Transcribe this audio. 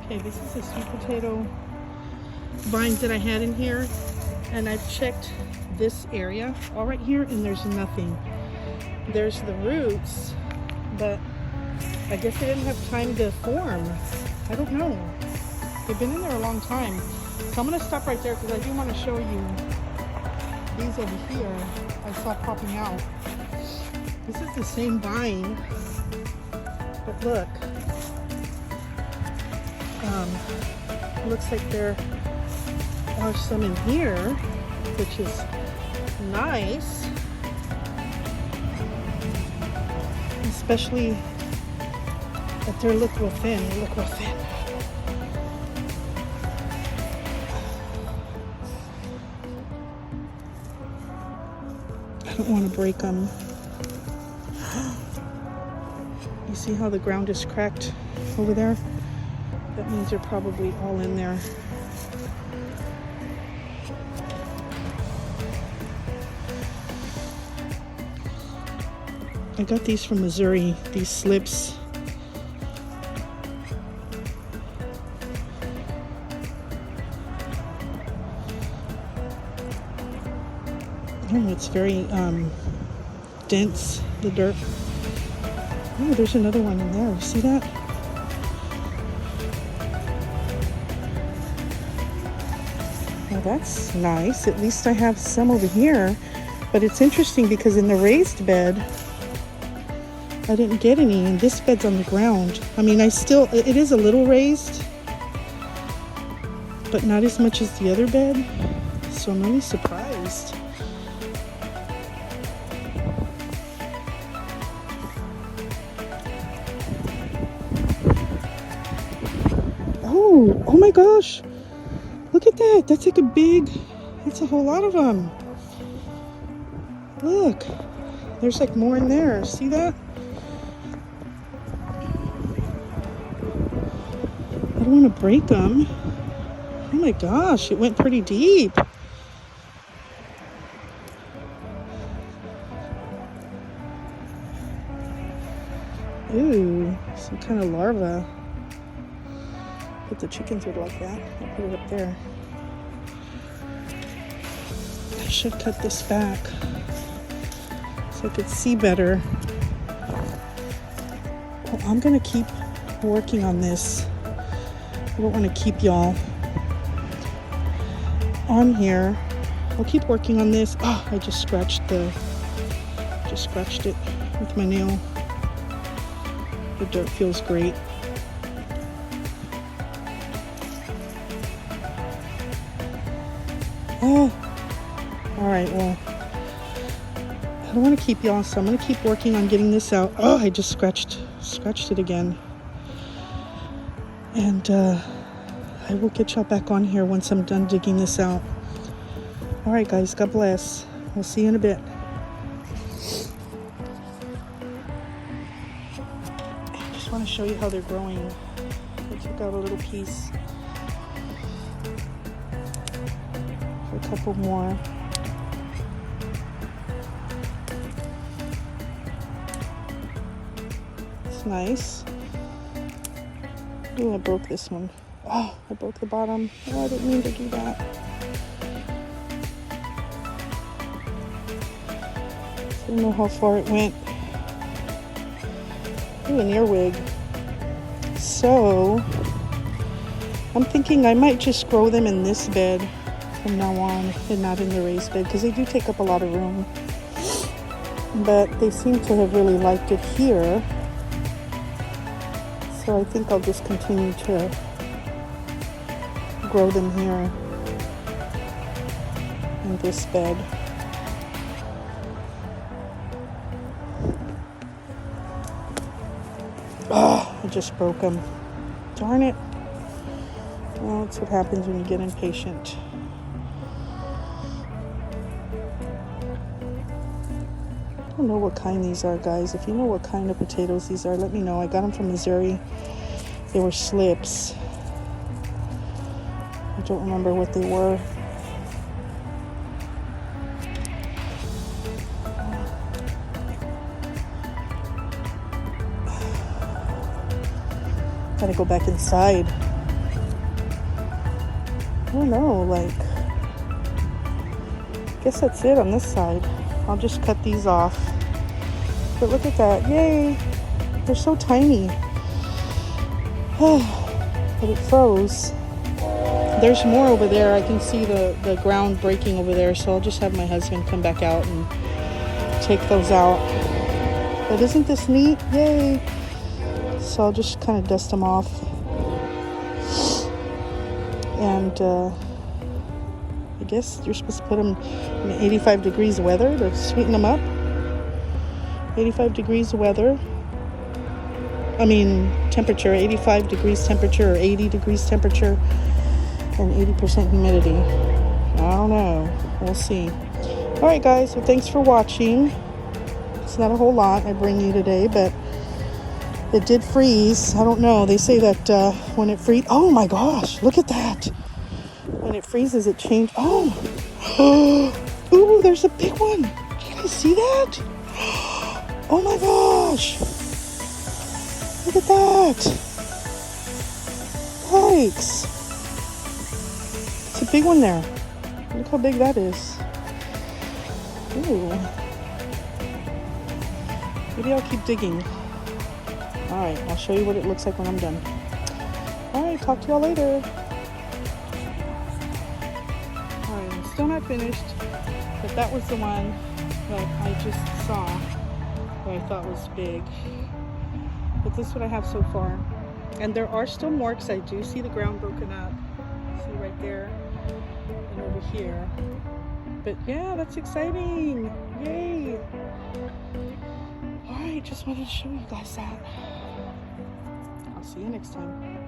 Okay, this is the sweet potato vines that I had in here, and I've checked this area all right here, and there's nothing. There's the roots, but I guess they didn't have time to form. I don't know. They've been in there a long time. So I'm gonna stop right there because I do want to show you these over here I saw popping out. This is the same vine, but look. Looks like there are some in here, which is nice. Especially that they look real thin. They look real thin. I don't want to break them. You see how the ground is cracked over there? That means they're probably all in there. I got these from Missouri, these slips. Oh, it's very dense, the dirt. Oh, there's another one in there. You see that? Well, that's nice. At least I have some over here. But it's interesting because in the raised bed, I didn't get any. And this bed's on the ground. I mean, it is a little raised, but not as much as the other bed. So I'm really surprised. Oh my gosh. Look at that. That's like that's a whole lot of them. Look. There's like more in there. See that? I don't want to break them. Oh my gosh. It went pretty deep. Ooh. Some kind of larva. But the chickens would like that. I'll put it up there. I should cut this back so I could see better. Well, I'm gonna keep working on this. I don't want to keep y'all on here. I'll keep working on this. Oh, I just scratched it with my nail. The dirt feels great. Oh, all right, well, I don't want to keep y'all, so I'm going to keep working on getting this out. Oh, I just scratched it again. And I will get y'all back on here once I'm done digging this out. All right, guys, God bless. We'll see you in a bit. I just want to show you how they're growing. I took out a little piece. A couple more. It's nice. Oh, I broke this one. Oh, I broke the bottom. Oh, I didn't mean to do that. I don't know how far it went. Ooh, an earwig. So, I'm thinking I might just grow them in this bed from now on and not in the raised bed because they do take up a lot of room, but they seem to have really liked it here, so I think I'll just continue to grow them here in this bed. Oh, I just broke them. Darn it. Well, that's what happens when you get impatient. I don't know what kind these are, guys. If you know what kind of potatoes these are, let me know. I got them from Missouri. They were slips. I don't remember what they were. Gotta go back inside. don't know, like, I guess that's it on this side. I'll just cut these off. But look at that, yay! They're so tiny. But it froze. There's more over there. I can see the ground breaking over there, so I'll just have my husband come back out and take those out. But isn't this neat? Yay! So I'll just kind of dust them off. And I guess you're supposed to put them in 85 degrees weather to sweeten them up. 85 degrees weather. I mean temperature, 85 degrees temperature or 80 degrees temperature and 80% humidity. I don't know. We'll see. Alright guys, well thanks for watching. It's not a whole lot I bring you today, but it did freeze. I don't know. They say that when it freezes... Oh my gosh, look at that. When it freezes, it changes... Oh! Ooh, there's a big one. Can you guys see that? Oh my gosh. Look at that. Yikes. It's a big one there. Look how big that is. Ooh. Maybe I'll keep digging. Alright, I'll show you what it looks like when I'm done. Alright, talk to y'all later. Alright, I'm still not finished, but that was the one that I just saw that I thought was big. But this is what I have so far. And there are still more because I do see the ground broken up. See right there and over here. But yeah, that's exciting. Yay. Alright, just wanted to show you guys that. I'll see you next time.